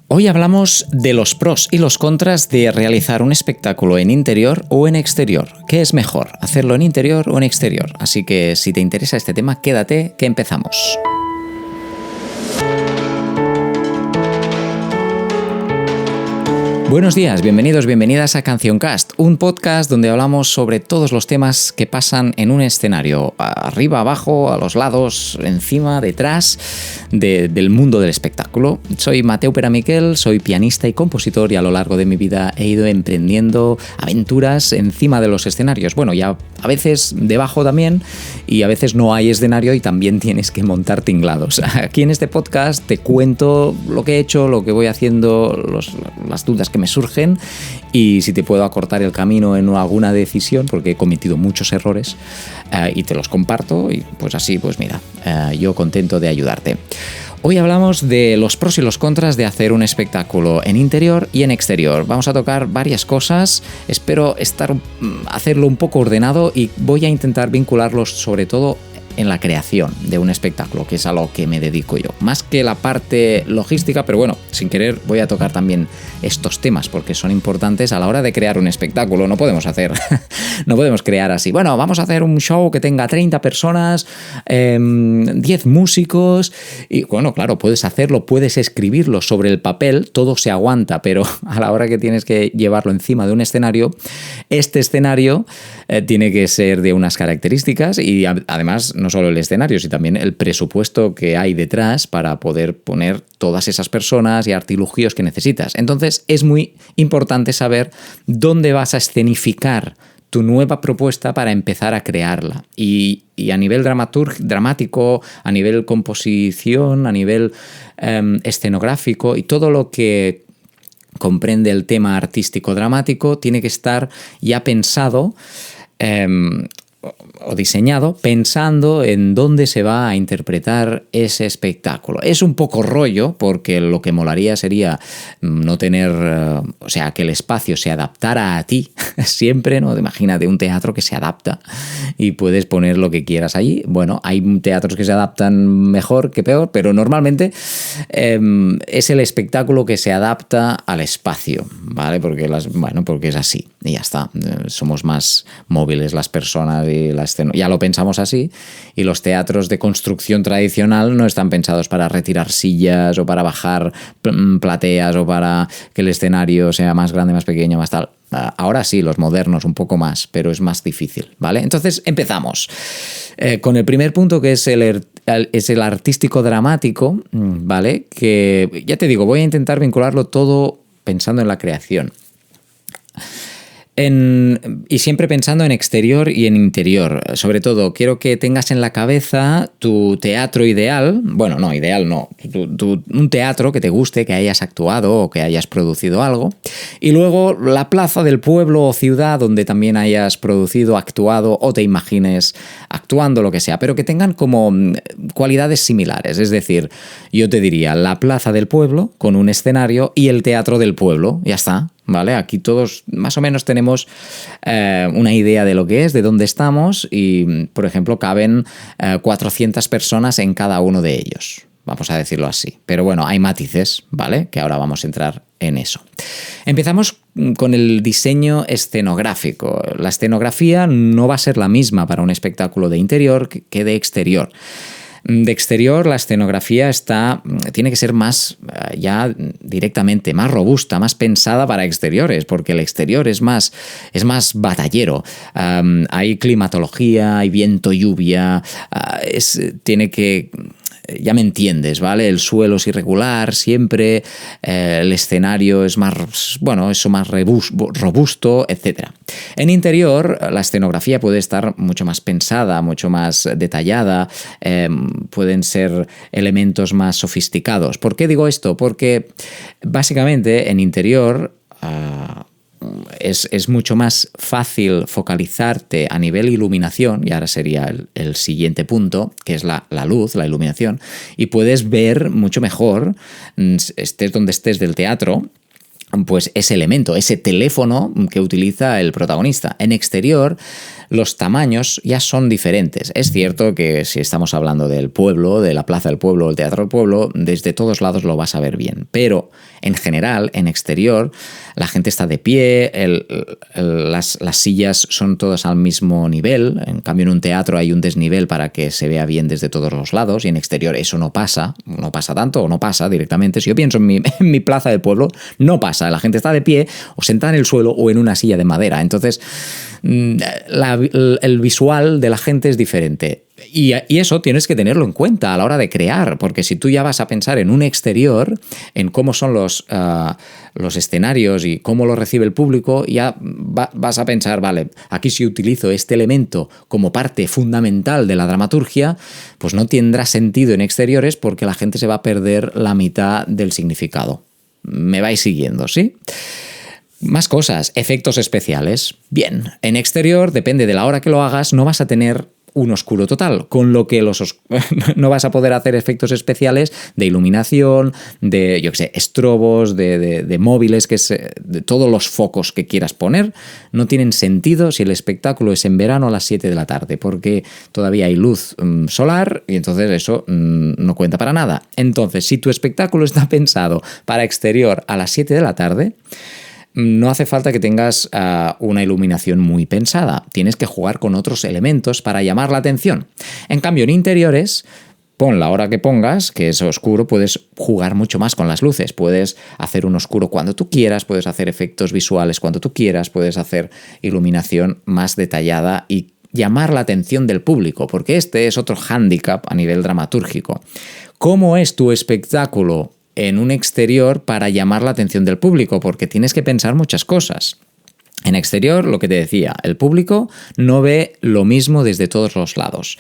Hoy hablamos de los pros y los contras de realizar un espectáculo en interior o en exterior. ¿Qué es mejor, hacerlo en interior o en exterior? Así que si te interesa este tema, quédate que empezamos. Buenos días, bienvenidos, bienvenidas a Cancioncast, un podcast donde hablamos sobre todos los temas que pasan en un escenario, arriba, abajo, a los lados, encima, detrás del mundo del espectáculo. Soy Mateu Peramiquel, soy pianista y compositor y a lo largo de mi vida he ido emprendiendo aventuras encima de los escenarios. Bueno, ya a veces debajo también y a veces no hay escenario y también tienes que montar tinglados. Aquí en este podcast te cuento lo que he hecho, lo que voy haciendo, las dudas que me surgen y si te puedo acortar el camino en alguna decisión, porque he cometido muchos errores y te los comparto y pues así, pues mira, yo contento de ayudarte. Hoy hablamos de los pros y los contras de hacer un espectáculo en interior y en exterior. Vamos a tocar varias cosas, espero hacerlo un poco ordenado y voy a intentar vincularlos sobre todo en la creación de un espectáculo, que es a lo que me dedico yo. Más que la parte logística, pero bueno, sin querer voy a tocar también estos temas porque son importantes a la hora de crear un espectáculo. No podemos crear así. Bueno, vamos a hacer un show que tenga 30 personas, 10 músicos y bueno, claro, puedes hacerlo, puedes escribirlo sobre el papel, todo se aguanta, pero a la hora que tienes que llevarlo encima de un escenario, este escenario tiene que ser de unas características y además no solo el escenario, sino también el presupuesto que hay detrás para poder poner todas esas personas y artilugios que necesitas. Entonces es muy importante saber dónde vas a escenificar tu nueva propuesta para empezar a crearla. Y a nivel dramático, a nivel composición, a nivel escenográfico y todo lo que comprende el tema artístico dramático tiene que estar ya pensado o diseñado pensando en dónde se va a interpretar ese espectáculo. Es un poco rollo porque lo que molaría sería no tener, o sea, que el espacio se adaptara a ti siempre, ¿no? Imagínate un teatro que se adapta y puedes poner lo que quieras allí. Bueno, hay teatros que se adaptan mejor que peor, pero normalmente es el espectáculo que se adapta al espacio, ¿vale? Porque es así y ya está. Somos más móviles las personas y ya lo pensamos así, y los teatros de construcción tradicional no están pensados para retirar sillas o para bajar plateas o para que el escenario sea más grande, más pequeño, más tal. Ahora sí, los modernos un poco más, pero es más difícil, ¿vale? Entonces empezamos con el primer punto, que es el artístico dramático, ¿vale? Que ya te digo, voy a intentar vincularlo todo pensando en la creación. Y siempre pensando en exterior y en interior. Sobre todo, quiero que tengas en la cabeza tu teatro ideal. Bueno, no, ideal no. Un teatro que te guste, que hayas actuado o que hayas producido algo. Y luego la plaza del pueblo o ciudad donde también hayas producido, actuado o te imagines actuando, lo que sea. Pero que tengan como cualidades similares. Es decir, yo te diría la plaza del pueblo con un escenario y el teatro del pueblo. Ya está. ¿Vale? Aquí todos más o menos tenemos una idea de lo que es, de dónde estamos y, por ejemplo, caben 400 personas en cada uno de ellos. Vamos a decirlo así. Pero bueno, hay matices, ¿vale? Que ahora vamos a entrar en eso. Empezamos con el diseño escenográfico. La escenografía no va a ser la misma para un espectáculo de interior que de exterior. De exterior, la escenografía tiene que ser más, ya directamente, más robusta, más pensada para exteriores, porque el exterior es más batallero. Hay climatología, hay viento, lluvia, ya me entiendes, ¿vale? El suelo es irregular siempre, el escenario es más robusto, etc. En interior, la escenografía puede estar mucho más pensada, mucho más detallada, pueden ser elementos más sofisticados. ¿Por qué digo esto? Porque básicamente en interior es mucho más fácil focalizarte a nivel iluminación, y ahora sería el siguiente punto, que es la luz, la iluminación, y puedes ver mucho mejor, estés donde estés del teatro, pues ese elemento, ese teléfono que utiliza el protagonista. En exterior, los tamaños ya son diferentes. Es cierto que si estamos hablando del pueblo, de la plaza del pueblo o el teatro del pueblo, desde todos lados lo vas a ver bien. Pero en general, en exterior, la gente está de pie, las sillas son todas al mismo nivel. En cambio, en un teatro hay un desnivel para que se vea bien desde todos los lados, y en exterior eso no pasa tanto o no pasa directamente. Si yo pienso en mi plaza del pueblo, no pasa. La gente está de pie o sentada en el suelo o en una silla de madera. Entonces, el visual de la gente es diferente. Y eso tienes que tenerlo en cuenta a la hora de crear, porque si tú ya vas a pensar en un exterior, en cómo son los escenarios y cómo lo recibe el público, ya vas a pensar, vale, aquí si utilizo este elemento como parte fundamental de la dramaturgia, pues no tendrá sentido en exteriores porque la gente se va a perder la mitad del significado. ¿Me vais siguiendo, sí? Más cosas, efectos especiales. Bien, en exterior, depende de la hora que lo hagas, no vas a tener un oscuro total, con lo que no vas a poder hacer efectos especiales de iluminación, de, yo qué sé, estrobos, de móviles, de todos los focos que quieras poner. No tienen sentido si el espectáculo es en verano a las 7 de la tarde, porque todavía hay luz solar y entonces eso no cuenta para nada. Entonces, si tu espectáculo está pensado para exterior a las 7 de la tarde, no hace falta que tengas una iluminación muy pensada. Tienes que jugar con otros elementos para llamar la atención. En cambio, en interiores, pon la hora que pongas, que es oscuro, puedes jugar mucho más con las luces. Puedes hacer un oscuro cuando tú quieras, puedes hacer efectos visuales cuando tú quieras, puedes hacer iluminación más detallada y llamar la atención del público, porque este es otro hándicap a nivel dramatúrgico. ¿Cómo es tu espectáculo en un exterior para llamar la atención del público? Porque tienes que pensar muchas cosas. En exterior, lo que te decía, el público no ve lo mismo desde todos los lados.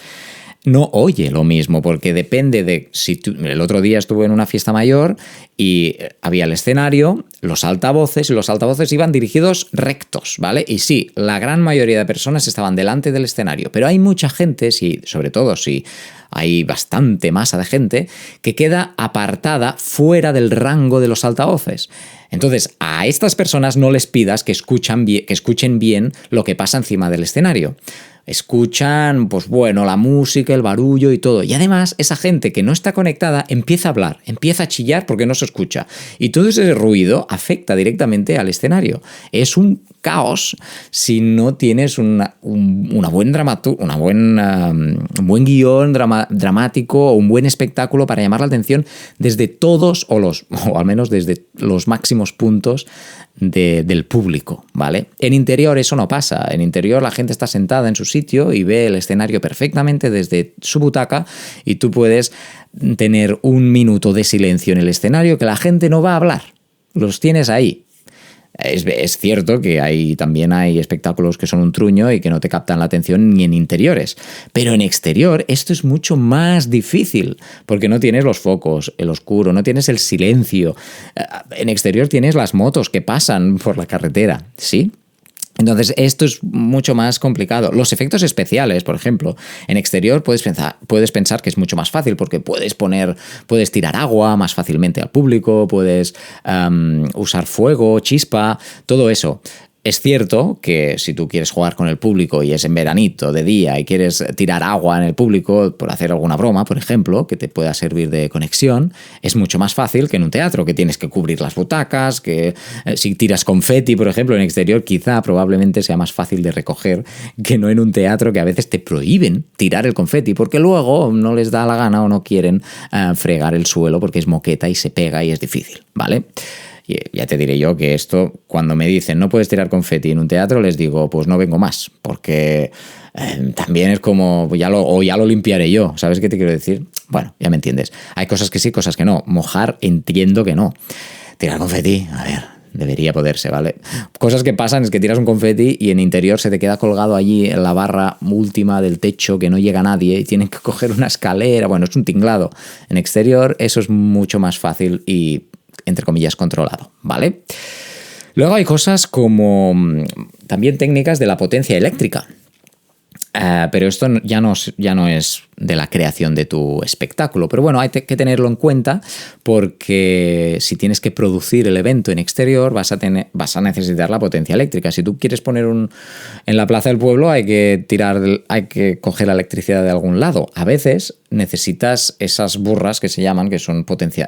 No oye lo mismo, porque depende de si el otro día estuve en una fiesta mayor y había el escenario, los altavoces, y los altavoces iban dirigidos rectos, ¿vale? Y sí, la gran mayoría de personas estaban delante del escenario, pero hay mucha gente, sobre todo si hay bastante masa de gente, que queda apartada fuera del rango de los altavoces. Entonces, a estas personas no les pidas que escuchen bien lo que pasa encima del escenario. Escuchan, pues bueno, la música, el barullo y todo. Y además, esa gente que no está conectada empieza a hablar, empieza a chillar porque no se escucha. Y todo ese ruido afecta directamente al escenario. Es un caos si no tienes un buen guión dramático o un buen espectáculo para llamar la atención desde todos o al menos desde los máximos puntos del público, ¿vale? En interior eso no pasa. En interior la gente está sentada en su sitio y ve el escenario perfectamente desde su butaca, y tú puedes tener un minuto de silencio en el escenario que la gente no va a hablar. Los tienes ahí. Es cierto que también hay espectáculos que son un truño y que no te captan la atención ni en interiores, pero en exterior esto es mucho más difícil porque no tienes los focos, el oscuro, no tienes el silencio. En exterior tienes las motos que pasan por la carretera, ¿sí? Entonces, esto es mucho más complicado. Los efectos especiales, por ejemplo, en exterior puedes pensar que es mucho más fácil porque puedes tirar agua más fácilmente al público, puedes usar fuego, chispa, todo eso. Es cierto que si tú quieres jugar con el público y es en veranito, de día, y quieres tirar agua en el público por hacer alguna broma, por ejemplo, que te pueda servir de conexión, es mucho más fácil que en un teatro, que tienes que cubrir las butacas, que si tiras confeti, por ejemplo, en exterior, probablemente sea más fácil de recoger que no en un teatro, que a veces te prohíben tirar el confeti porque luego no les da la gana o no quieren fregar el suelo porque es moqueta y se pega y es difícil, ¿vale? Y ya te diré yo que esto, cuando me dicen no puedes tirar confeti en un teatro, les digo, pues no vengo más, porque también es como, ya lo limpiaré yo, ¿sabes qué te quiero decir? Bueno, ya me entiendes. Hay cosas que sí, cosas que no. Mojar, entiendo que no. Tirar confeti, a ver, debería poderse, ¿vale? Cosas que pasan es que tiras un confeti y en interior se te queda colgado allí en la barra última del techo que no llega nadie y tienen que coger una escalera. Bueno, es un tinglado. En exterior eso es mucho más fácil y, entre comillas, controlado, ¿vale? Luego hay cosas como también técnicas de la potencia eléctrica. Pero esto ya no es de la creación de tu espectáculo. Pero bueno, hay que tenerlo en cuenta porque si tienes que producir el evento en exterior vas a necesitar la potencia eléctrica. Si tú quieres poner en la plaza del pueblo hay que coger la electricidad de algún lado. A veces necesitas esas burras que se llaman, que son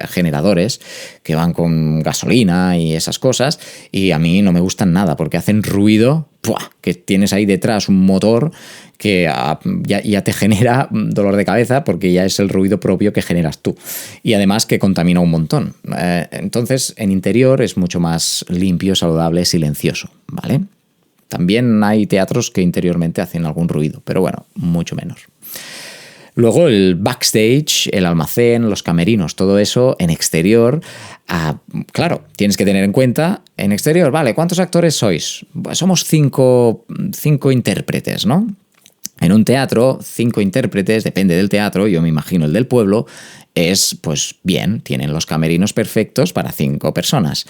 generadores, que van con gasolina y esas cosas, y a mí no me gustan nada porque hacen ruido, que tienes ahí detrás un motor que ya te genera dolor de cabeza porque ya es el ruido propio que generas tú. Y además que contamina un montón. Entonces, en interior es mucho más limpio, saludable, silencioso, ¿vale? También hay teatros que interiormente hacen algún ruido, pero bueno, mucho menos. Luego el backstage, el almacén, los camerinos, todo eso en exterior. Claro, tienes que tener en cuenta, en exterior, vale, ¿cuántos actores sois? Pues somos cinco intérpretes, ¿no? En un teatro, 5 intérpretes, depende del teatro, yo me imagino el del pueblo, es pues bien, tienen los camerinos perfectos para 5 personas.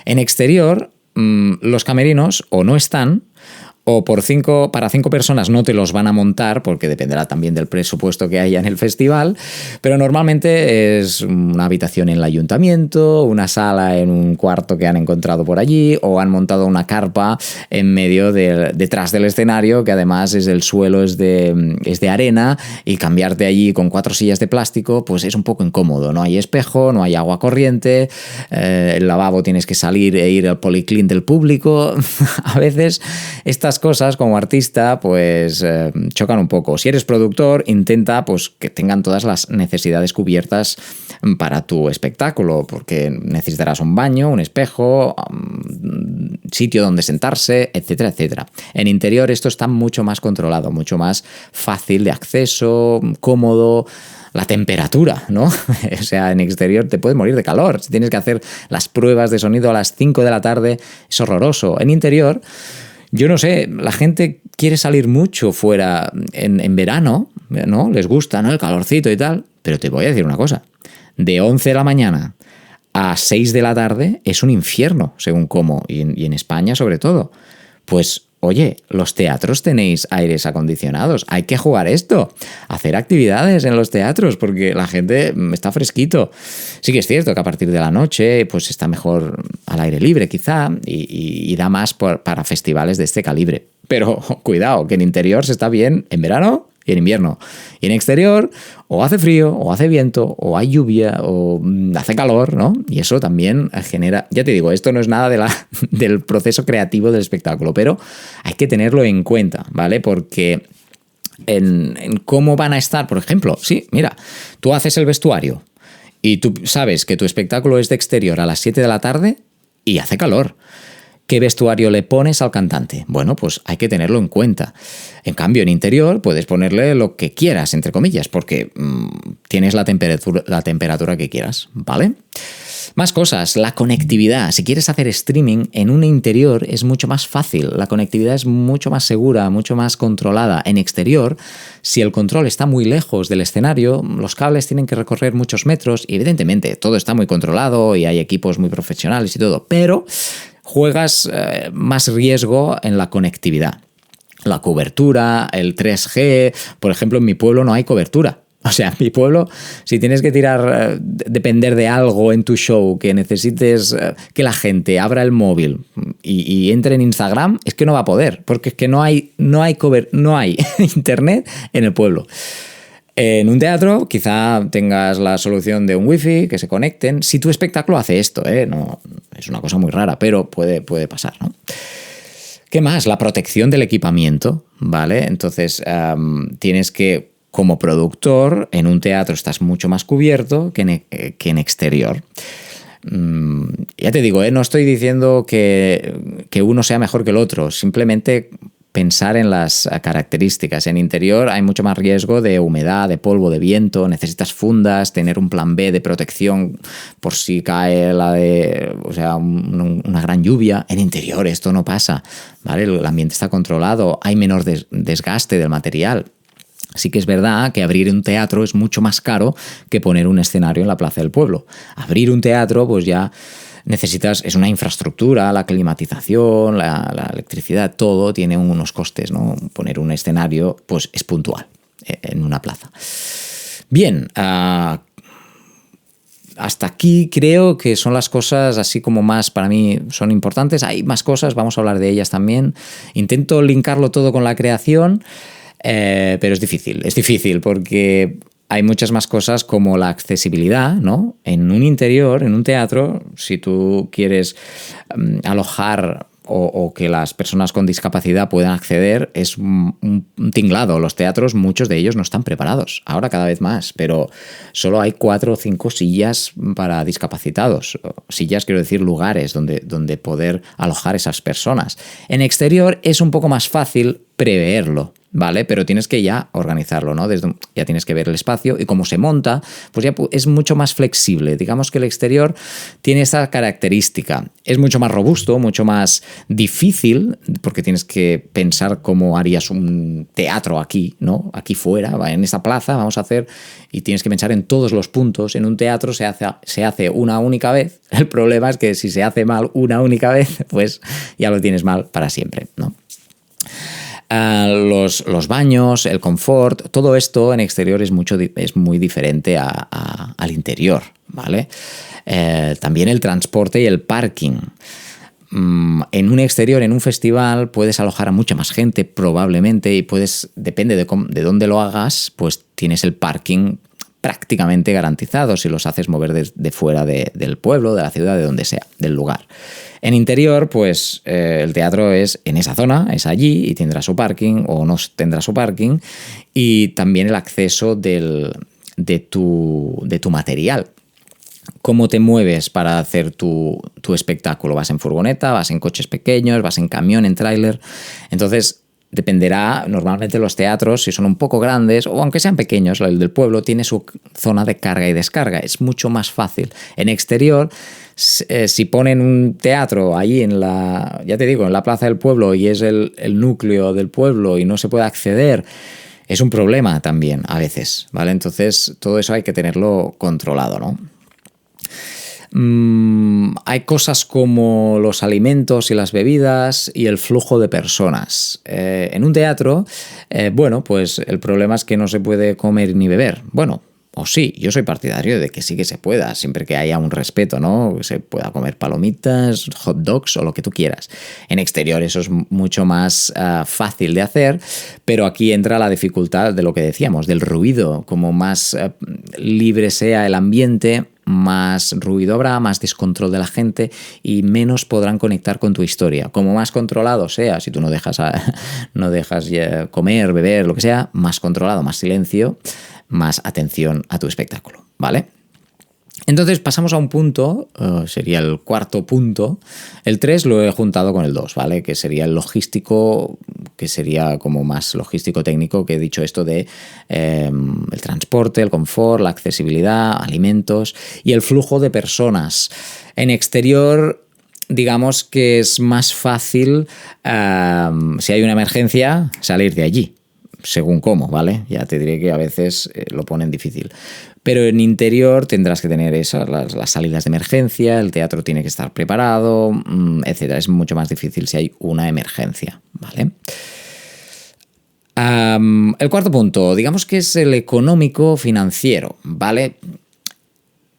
En exterior, los camerinos o no están, o para 5 personas no te los van a montar, porque dependerá también del presupuesto que haya en el festival, pero normalmente es una habitación en el ayuntamiento, una sala en un cuarto que han encontrado por allí, o han montado una carpa en medio detrás del escenario, que además el suelo es de arena, y cambiarte allí con 4 sillas de plástico, pues es un poco incómodo. No hay espejo, no hay agua corriente, el lavabo tienes que salir e ir al policlín del público. A veces estas cosas como artista pues chocan un poco. Si eres productor, intenta pues que tengan todas las necesidades cubiertas para tu espectáculo, porque necesitarás un baño, un espejo, sitio donde sentarse, etcétera, etcétera. En interior esto está mucho más controlado, mucho más fácil de acceso, cómodo. La temperatura, ¿no? O sea, en exterior te puedes morir de calor. Si tienes que hacer las pruebas de sonido a las 5 de la tarde, es horroroso. En interior, yo no sé, la gente quiere salir mucho fuera en verano, ¿no? Les gusta, ¿no? El calorcito y tal. Pero te voy a decir una cosa. De 11 de la mañana a 6 de la tarde es un infierno, según cómo. Y en España, sobre todo. Pues, oye, los teatros tenéis aires acondicionados. Hay que jugar esto. Hacer actividades en los teatros porque la gente está fresquito. Sí que es cierto que a partir de la noche pues está mejor al aire libre quizá y da más para festivales de este calibre. Pero cuidado, que en interior se está bien en verano y en invierno. Y en exterior o hace frío, o hace viento, o hay lluvia, o hace calor, ¿no? Y eso también genera... Ya te digo, esto no es nada del proceso creativo del espectáculo, pero hay que tenerlo en cuenta, ¿vale? Porque en cómo van a estar, por ejemplo, sí, mira, tú haces el vestuario y tú sabes que tu espectáculo es de exterior a las 7 de la tarde y hace calor. ¿Qué vestuario le pones al cantante? Bueno, pues hay que tenerlo en cuenta. En cambio, en interior puedes ponerle lo que quieras, entre comillas, porque tienes la temperatura que quieras, ¿vale? Más cosas, la conectividad. Si quieres hacer streaming en un interior es mucho más fácil. La conectividad es mucho más segura, mucho más controlada. En exterior, si el control está muy lejos del escenario, los cables tienen que recorrer muchos metros y evidentemente todo está muy controlado y hay equipos muy profesionales y todo, pero juegas más riesgo en la conectividad. La cobertura, el 3G, por ejemplo, en mi pueblo no hay cobertura. O sea, en mi pueblo, si tienes que depender de algo en tu show, que necesites que la gente abra el móvil y entre en Instagram, es que no va a poder, porque es que no hay internet en el pueblo. En un teatro quizá tengas la solución de un wifi, que se conecten. Si tu espectáculo hace esto, no, es una cosa muy rara, pero puede pasar, ¿no? ¿Qué más? La protección del equipamiento, ¿vale? Entonces, tienes que, como productor, en un teatro estás mucho más cubierto que en exterior. Ya te digo, no estoy diciendo que uno sea mejor que el otro, simplemente pensar en las características. En interior hay mucho más riesgo de humedad, de polvo, de viento, necesitas fundas, tener un plan B de protección por si cae una gran lluvia. En interior esto no pasa, ¿vale? El ambiente está controlado, hay menor desgaste del material. Sí que es verdad que abrir un teatro es mucho más caro que poner un escenario en la plaza del pueblo. Abrir un teatro, pues ya es una infraestructura, la climatización, la electricidad, todo tiene unos costes, ¿no? Poner un escenario pues es puntual en una plaza. Bien, hasta aquí creo que son las cosas así como más para mí son importantes. Hay más cosas, vamos a hablar de ellas también. Intento linkarlo todo con la creación, pero es difícil porque hay muchas más cosas como la accesibilidad, ¿no? En un interior, en un teatro, si tú quieres alojar o que las personas con discapacidad puedan acceder, es un tinglado. Los teatros, muchos de ellos no están preparados. Ahora cada vez más, pero solo hay 4 o 5 sillas para discapacitados. Sillas, quiero decir, lugares donde poder alojar esas personas. En exterior es un poco más fácil preverlo, ¿vale? Pero tienes que ya organizarlo, ¿no? Ya tienes que ver el espacio y cómo se monta, pues ya es mucho más flexible. Digamos que el exterior tiene esa característica. Es mucho más robusto, mucho más difícil, porque tienes que pensar cómo harías un teatro aquí, ¿no? Aquí fuera, en esta plaza vamos a hacer, y tienes que pensar en todos los puntos. En un teatro se hace una única vez. El problema es que si se hace mal una única vez, pues ya lo tienes mal para siempre, ¿no? Los baños, el confort, todo esto en exterior es muy diferente al interior, ¿vale? También el transporte y el parking. En un exterior, en un festival, puedes alojar a mucha más gente probablemente y depende de dónde lo hagas, pues tienes el parking prácticamente garantizado si los haces mover de fuera del pueblo, de la ciudad, de donde sea, del lugar. En interior, pues el teatro es en esa zona, es allí y tendrá su parking o no tendrá su parking, y también el acceso de tu material. ¿Cómo te mueves para hacer tu espectáculo? ¿Vas en furgoneta? ¿Vas en coches pequeños? ¿Vas en camión, en tráiler? Entonces dependerá, normalmente los teatros, si son un poco grandes o aunque sean pequeños, el del pueblo tiene su zona de carga y descarga, es mucho más fácil. En exterior, si ponen un teatro ahí en la plaza del pueblo y es el núcleo del pueblo y no se puede acceder, es un problema también a veces, ¿vale? Entonces todo eso hay que tenerlo controlado, ¿no? Hay cosas como los alimentos y las bebidas y el flujo de personas. En un teatro, pues el problema es que no se puede comer ni beber. Bueno, o sí, yo soy partidario de que sí que se pueda, siempre que haya un respeto, ¿no? Que se pueda comer palomitas, hot dogs o lo que tú quieras. En exterior eso es mucho más fácil de hacer, pero aquí entra la dificultad de lo que decíamos, del ruido. Como más libre sea el ambiente, más ruido habrá, más descontrol de la gente y menos podrán conectar con tu historia. Como más controlado sea, si tú no dejas comer, beber, lo que sea, más controlado, más silencio, más atención a tu espectáculo, ¿vale? Entonces pasamos a un punto, sería el cuarto punto. El 3 lo he juntado con el 2, ¿vale? Que sería el logístico, que sería como más logístico técnico, que he dicho esto de el transporte, el confort, la accesibilidad, alimentos y el flujo de personas. En exterior, digamos que es más fácil, si hay una emergencia, salir de allí. Según cómo, ¿vale? Ya te diré que a veces lo ponen difícil. Pero en interior tendrás que tener las salidas de emergencia, el teatro tiene que estar preparado, etc. Es mucho más difícil si hay una emergencia, ¿vale? El cuarto punto, digamos que es el económico-financiero, ¿vale?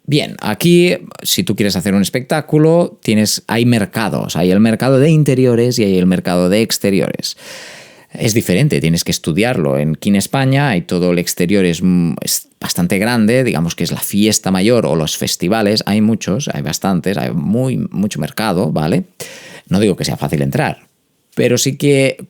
Bien, aquí si tú quieres hacer un espectáculo, hay mercados, hay el mercado de interiores y hay el mercado de exteriores. Es diferente, tienes que estudiarlo. Aquí en España todo el exterior es bastante grande, digamos que es la fiesta mayor o los festivales, hay muchos, hay bastantes, hay mucho mercado, ¿vale? No digo que sea fácil entrar, pero sí que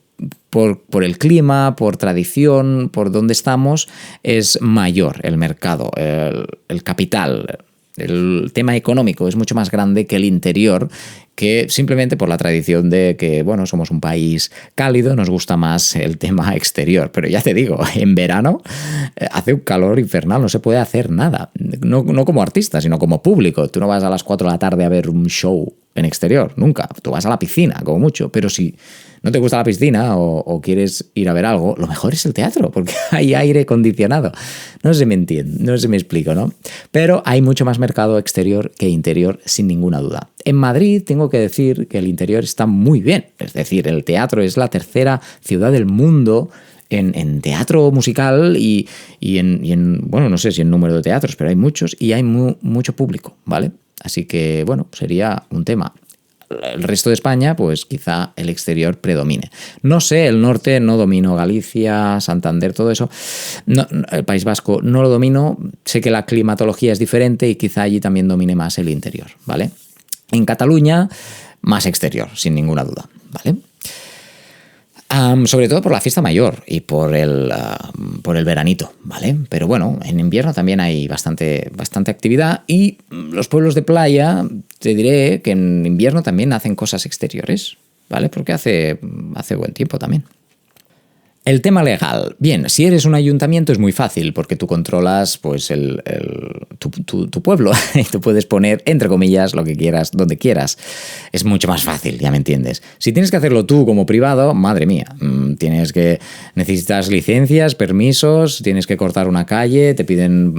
por el clima, por tradición, por donde estamos, es mayor el mercado, el capital. El tema económico es mucho más grande que el interior, que simplemente por la tradición de que, bueno, somos un país cálido, nos gusta más el tema exterior. Pero ya te digo, en verano hace un calor infernal, no se puede hacer nada. No como artista, sino como público. Tú no vas a las 4 de la tarde a ver un show en exterior, nunca. Tú vas a la piscina, como mucho, pero si no te gusta la piscina o quieres ir a ver algo, lo mejor es el teatro, porque hay aire acondicionado. No sé si me entiende, no sé si me explico, ¿no? Pero hay mucho más mercado exterior que interior, sin ninguna duda. En Madrid tengo que decir que el interior está muy bien. Es decir, el teatro es la tercera ciudad del mundo en teatro musical y en, bueno, no sé si en número de teatros, pero hay muchos y hay mucho público, ¿vale? Así que, bueno, sería un tema. El resto de España, pues quizá el exterior predomine. No sé, el norte no domino, Galicia, Santander, todo eso. No, el País Vasco no lo domino. Sé que la climatología es diferente y quizá allí también domine más el interior, ¿vale? En Cataluña, más exterior, sin ninguna duda, ¿vale? Sobre todo por la fiesta mayor y por el veranito, ¿vale? Pero bueno, en invierno también hay bastante actividad y los pueblos de playa, te diré que en invierno también hacen cosas exteriores, ¿vale? Porque hace buen tiempo también. El tema legal. Bien, si eres un ayuntamiento es muy fácil porque tú controlas pues tu pueblo y tú puedes poner, entre comillas, lo que quieras, donde quieras. Es mucho más fácil, ya me entiendes. Si tienes que hacerlo tú como privado, madre mía, necesitas licencias, permisos, tienes que cortar una calle, te piden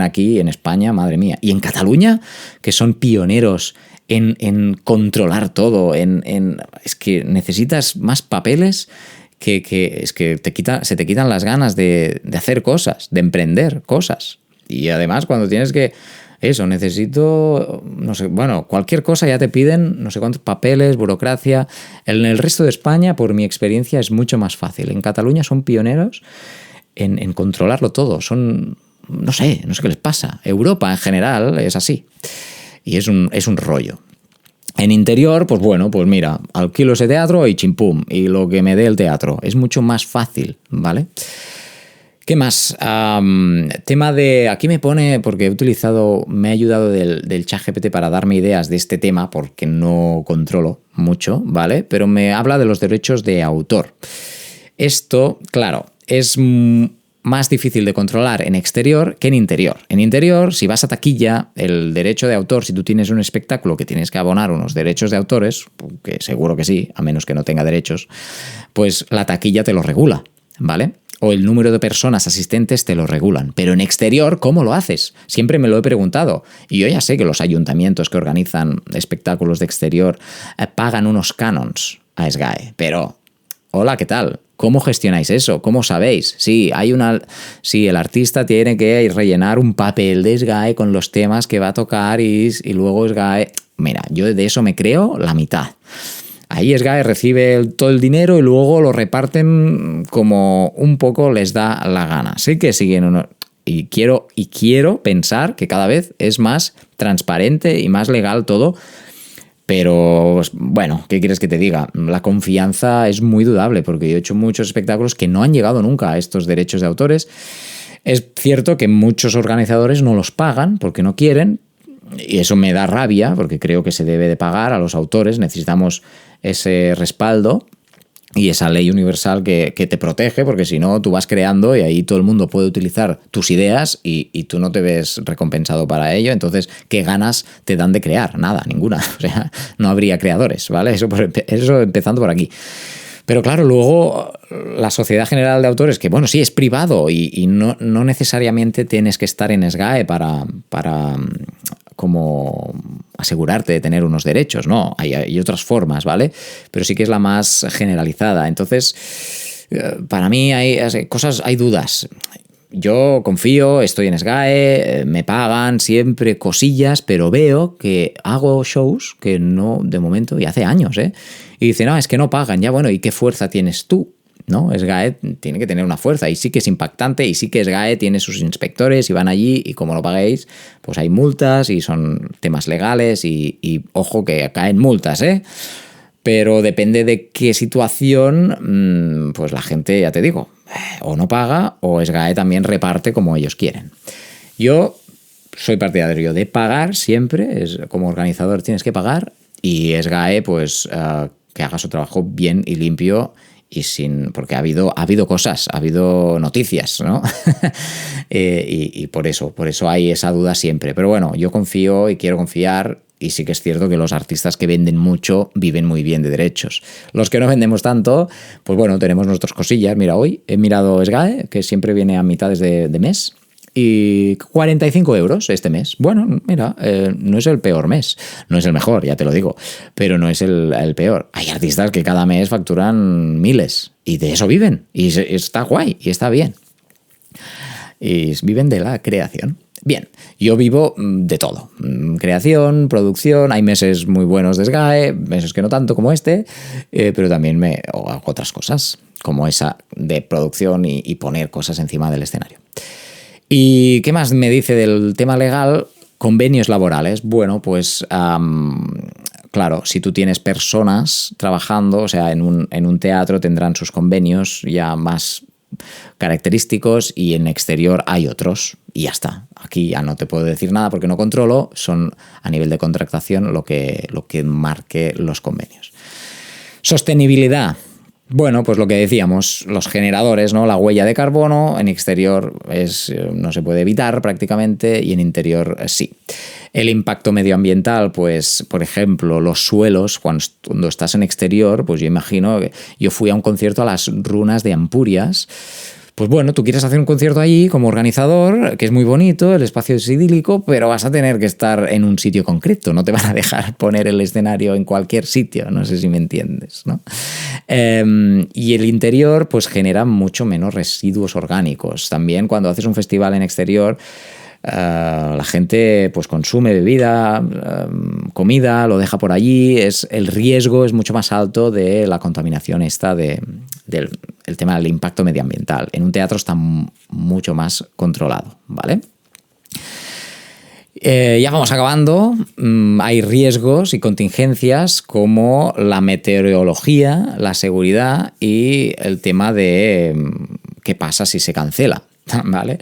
aquí en España, madre mía. Y en Cataluña, que son pioneros en controlar todo, es que necesitas más papeles que es que se te quitan las ganas de hacer cosas, de emprender cosas. Y además cuando tienes que... necesito, no sé, bueno, cualquier cosa ya te piden, no sé cuántos papeles, burocracia. En el resto de España, por mi experiencia, es mucho más fácil. En Cataluña son pioneros en controlarlo todo. No sé qué les pasa. Europa en general es así. Y es un rollo. En interior, pues bueno, pues mira, alquilo ese teatro y chimpum, y lo que me dé el teatro. Es mucho más fácil, ¿vale? ¿Qué más? Tema de... Aquí me pone, porque me ha ayudado del ChatGPT para darme ideas de este tema, porque no controlo mucho, ¿vale? Pero me habla de los derechos de autor. Esto, claro, es más difícil de controlar en exterior que en interior. En interior, si vas a taquilla, el derecho de autor, si tú tienes un espectáculo que tienes que abonar unos derechos de autores, que seguro que sí, a menos que no tenga derechos, pues la taquilla te lo regula, ¿vale? O el número de personas asistentes te lo regulan. Pero en exterior, ¿cómo lo haces? Siempre me lo he preguntado. Y yo ya sé que los ayuntamientos que organizan espectáculos de exterior pagan unos canons a SGAE, pero... Hola, ¿qué tal? ¿Cómo gestionáis eso? ¿Cómo sabéis? Sí, el artista tiene que rellenar un papel de SGAE con los temas que va a tocar y luego SGAE... Mira, yo de eso me creo la mitad. Ahí SGAE recibe todo el dinero y luego lo reparten como un poco les da la gana. Sé que siguen y quiero pensar que cada vez es más transparente y más legal todo. Pero, bueno, ¿qué quieres que te diga? La confianza es muy dudable porque yo he hecho muchos espectáculos que no han llegado nunca a estos derechos de autores. Es cierto que muchos organizadores no los pagan porque no quieren y eso me da rabia porque creo que se debe de pagar a los autores. Necesitamos ese respaldo y esa ley universal que te protege, porque si no, tú vas creando y ahí todo el mundo puede utilizar tus ideas y tú no te ves recompensado para ello. Entonces, ¿qué ganas te dan de crear? Nada, ninguna. O sea, no habría creadores, ¿vale? Eso empezando por aquí. Pero claro, luego la Sociedad General de Autores, que bueno, sí, es privado y no necesariamente tienes que estar en SGAE para como asegurarte de tener unos derechos, ¿no? Hay otras formas, ¿vale? Pero sí que es la más generalizada. Entonces, para mí hay dudas. Yo confío, estoy en SGAE, me pagan siempre cosillas, pero veo que hago shows que no, de momento, y hace años, y dicen, no, es que no pagan, ya bueno, ¿y qué fuerza tienes tú? ¿No? SGAE tiene que tener una fuerza y sí que es impactante y sí que SGAE tiene sus inspectores y van allí y como lo paguéis, pues hay multas y son temas legales y ojo que caen multas, pero depende de qué situación, pues la gente, ya te digo, o no paga o SGAE también reparte como ellos quieren. Yo soy partidario de pagar siempre, como organizador tienes que pagar y SGAE pues que haga su trabajo bien y limpio y porque ha habido cosas, ha habido noticias, ¿no? y por eso hay esa duda siempre. Pero bueno, yo confío y quiero confiar Y sí que es cierto que los artistas que venden mucho viven muy bien de derechos. Los que no vendemos tanto, pues bueno, tenemos nuestras cosillas. Mira, hoy he mirado SGAE, que siempre viene a mitades de mes, y 45 euros este mes. Bueno, mira, no es el peor mes. No es el mejor, ya te lo digo, pero no es el peor. Hay artistas que cada mes facturan miles y de eso viven. Y está guay y está bien. Y viven de la creación. Bien, yo vivo de todo. Creación, producción, hay meses muy buenos de SGAE, meses que no tanto como este, pero también hago otras cosas, como esa de producción y poner cosas encima del escenario. ¿Y qué más me dice del tema legal? Convenios laborales. Bueno, pues claro, si tú tienes personas trabajando, o sea, en un teatro tendrán sus convenios ya más característicos y en exterior hay otros y ya está. Aquí ya no te puedo decir nada porque no controlo, son a nivel de contratación lo que marque los convenios. Sostenibilidad. Bueno, pues lo que decíamos, los generadores, ¿no? La huella de carbono en exterior no se puede evitar prácticamente y en interior sí. El impacto medioambiental, pues, por ejemplo, los suelos, cuando estás en exterior, pues yo imagino, yo fui a un concierto a las runas de Ampurias. Pues bueno, tú quieres hacer un concierto allí como organizador, que es muy bonito, el espacio es idílico, pero vas a tener que estar en un sitio concreto, no te van a dejar poner el escenario en cualquier sitio, no sé si me entiendes, ¿no? Y el interior pues genera mucho menos residuos orgánicos. También cuando haces un festival en exterior, la gente pues consume bebida, comida, lo deja por allí, el riesgo es mucho más alto de la contaminación del tema del impacto medioambiental. En un teatro está mucho más controlado, ¿vale? Ya vamos acabando. Hay riesgos y contingencias como la meteorología, la seguridad y el tema de qué pasa si se cancela. ¿Vale?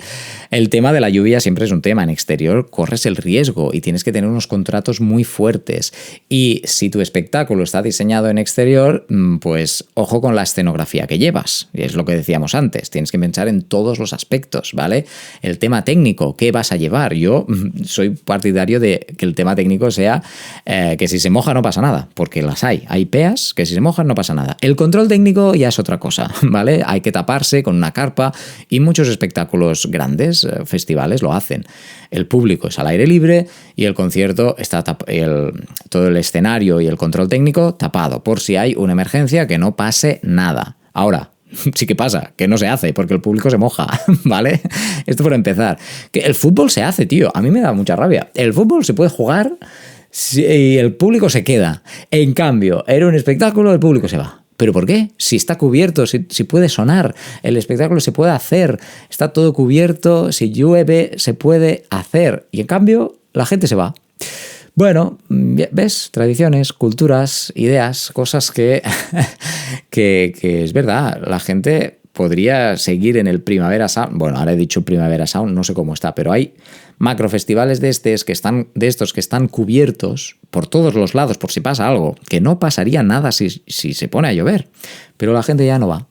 El tema de la lluvia siempre es un tema. En exterior corres el riesgo y tienes que tener unos contratos muy fuertes. Y si tu espectáculo está diseñado en exterior, pues ojo con la escenografía que llevas. Y es lo que decíamos antes. Tienes que pensar en todos los aspectos, ¿vale? El tema técnico, ¿qué vas a llevar? Yo soy partidario de que el tema técnico sea que si se moja no pasa nada, porque las hay. Hay peas que si se mojan no pasa nada. El control técnico ya es otra cosa, ¿vale? Hay que taparse con una carpa y muchos espectáculos grandes, festivales, lo hacen. El público es al aire libre y el concierto está todo el escenario y el control técnico tapado por si hay una emergencia, que no pase nada. Ahora, sí que pasa, que no se hace porque el público se moja, ¿vale? Esto por empezar. Que el fútbol se hace, tío. A mí me da mucha rabia. El fútbol se puede jugar y el público se queda. En cambio, era un espectáculo, el público se va. ¿Pero por qué? Si está cubierto, si puede sonar, el espectáculo se puede hacer, está todo cubierto, si llueve se puede hacer y en cambio la gente se va. Bueno, ¿ves? Tradiciones, culturas, ideas, cosas que es verdad, la gente podría seguir en el Primavera Sound. Bueno, ahora he dicho Primavera Sound, no sé cómo está, pero hay macrofestivales de estos que están cubiertos por todos los lados por si pasa algo, que no pasaría nada si se pone a llover, pero la gente ya no va.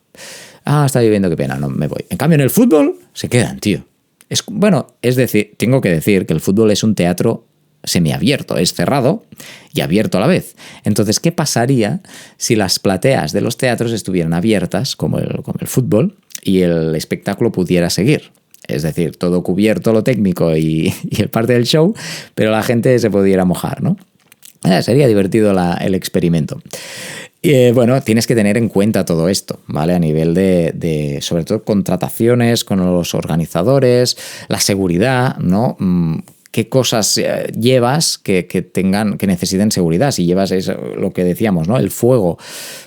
Está lloviendo, qué pena, no me voy. En cambio, en el fútbol se quedan, tío. Es decir, tengo que decir que el fútbol es un teatro semiabierto, es cerrado y abierto a la vez. Entonces, ¿qué pasaría si las plateas de los teatros estuvieran abiertas como el fútbol y el espectáculo pudiera seguir? Es decir, todo cubierto lo técnico y el parte del show, pero la gente se pudiera mojar, ¿no? Sería divertido el experimento. Bueno, tienes que tener en cuenta todo esto, ¿vale? A nivel de sobre todo contrataciones con los organizadores, la seguridad, ¿no? ¿Qué cosas llevas que necesiten seguridad? Si llevas lo que decíamos, ¿no? El fuego,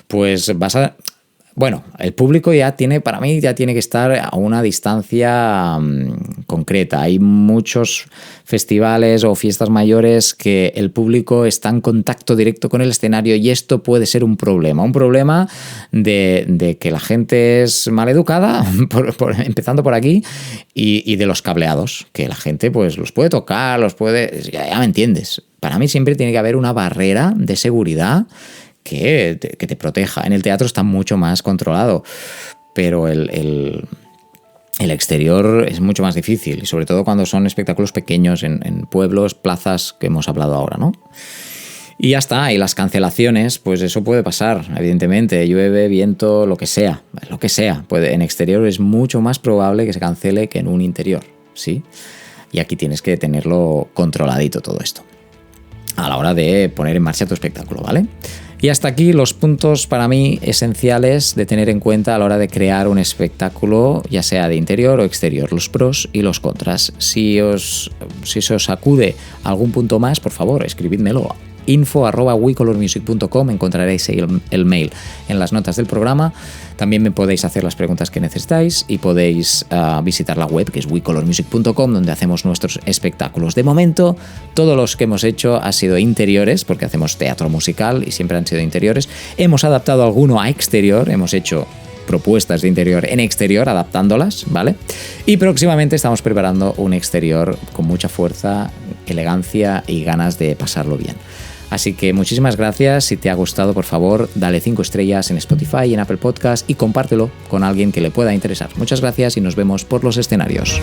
pues vas a... Bueno, el público para mí ya tiene que estar a una distancia concreta. Hay muchos festivales o fiestas mayores que el público está en contacto directo con el escenario y esto puede ser un problema. Un problema de que la gente es maleducada, empezando por aquí, y de los cableados, que la gente pues los puede tocar, ya me entiendes. Para mí siempre tiene que haber una barrera de seguridad que te proteja. En el teatro está mucho más controlado, pero el El exterior es mucho más difícil, y sobre todo cuando son espectáculos pequeños en pueblos, plazas que hemos hablado ahora, ¿no? Y ya está, y las cancelaciones, pues eso puede pasar, evidentemente, llueve, viento, lo que sea. En exterior es mucho más probable que se cancele que en un interior, ¿sí? Y aquí tienes que tenerlo controladito todo esto a la hora de poner en marcha tu espectáculo, ¿vale? Y hasta aquí los puntos para mí esenciales de tener en cuenta a la hora de crear un espectáculo, ya sea de interior o exterior, los pros y los contras. Si se os acude algún punto más, por favor, escribidmelo. info@wecolormusic.com, encontraréis el mail en las notas del programa. También me podéis hacer las preguntas que necesitáis y podéis visitar la web, que es wecolormusic.com, donde hacemos nuestros espectáculos. De momento, todos los que hemos hecho han sido interiores, porque hacemos teatro musical y siempre han sido interiores. Hemos adaptado alguno a exterior, hemos hecho propuestas de interior en exterior, adaptándolas, ¿vale? Y próximamente estamos preparando un exterior con mucha fuerza, elegancia y ganas de pasarlo bien. Así que muchísimas gracias. Si te ha gustado, por favor, dale 5 estrellas en Spotify y en Apple Podcast y compártelo con alguien que le pueda interesar. Muchas gracias y nos vemos por los escenarios.